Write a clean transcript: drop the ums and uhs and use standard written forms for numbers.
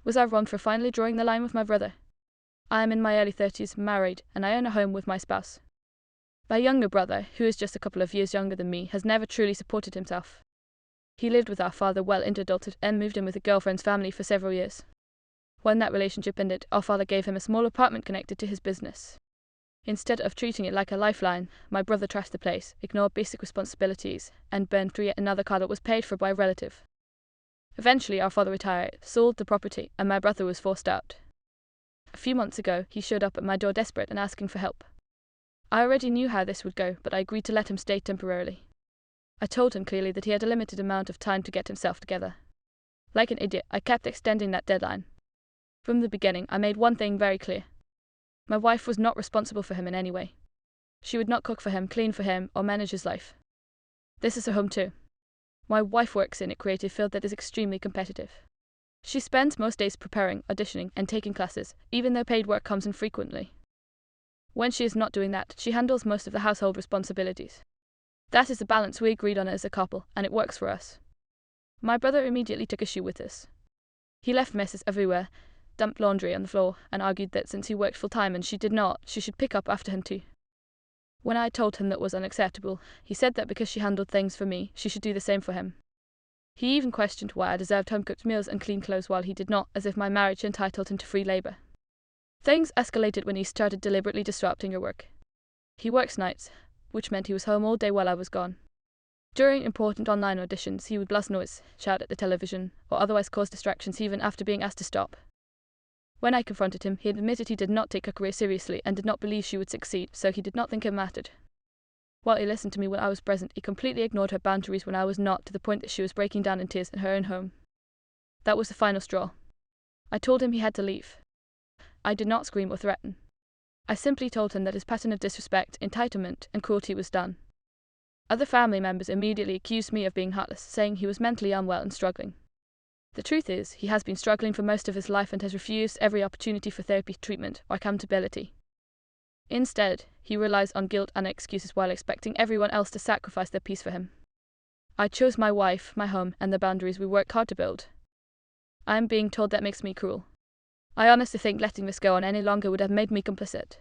Was I wrong for finally drawing the line with my brother? I am in my early 30s, married, and I own a home with my spouse. My younger brother, who is just a couple of years younger than me, has never truly supported himself. He lived with our father well into adulthood and moved in with a girlfriend's family for several years. When that relationship ended, our father gave him a small apartment connected to his business. Instead of treating it like a lifeline, my brother trashed the place, ignored basic responsibilities, and burned through yet another car that was paid for by a relative. Eventually, our father retired, sold the property, and my brother was forced out. A few months ago, he showed up at my door desperate and asking for help. I already knew how this would go, but I agreed to let him stay temporarily. I told him clearly that he had a limited amount of time to get himself together. Like an idiot, I kept extending that deadline. From the beginning, I made one thing very clear. My wife was not responsible for him in any way. She would not cook for him, clean for him, or manage his life. This is her home too. My wife works in a creative field that is extremely competitive. She spends most days preparing, auditioning, and taking classes, even though paid work comes infrequently. When she is not doing that, she handles most of the household responsibilities. That is the balance we agreed on as a couple, and it works for us. My brother immediately took issue with this. He left messes everywhere, dumped laundry on the floor, and argued that since he worked full-time and she did not, she should pick up after him too. When I told him that was unacceptable, he said that because she handled things for me, she should do the same for him. He even questioned why I deserved home-cooked meals and clean clothes while he did not, as if my marriage entitled him to free labor. Things escalated when he started deliberately disrupting her work. He works nights, which meant he was home all day while I was gone. During important online auditions, he would blast noise, shout at the television, or otherwise cause distractions even after being asked to stop. When I confronted him, he admitted he did not take her career seriously and did not believe she would succeed, so he did not think it mattered. While he listened to me when I was present, he completely ignored her boundaries when I was not, to the point that she was breaking down in tears in her own home. That was the final straw. I told him he had to leave. I did not scream or threaten. I simply told him that his pattern of disrespect, entitlement, and cruelty was done. Other family members immediately accused me of being heartless, saying he was mentally unwell and struggling. The truth is, he has been struggling for most of his life and has refused every opportunity for therapy, treatment, or accountability. Instead, he relies on guilt and excuses while expecting everyone else to sacrifice their peace for him. I chose my wife, my home, and the boundaries we worked hard to build. I am being told that makes me cruel. I honestly think letting this go on any longer would have made me complicit.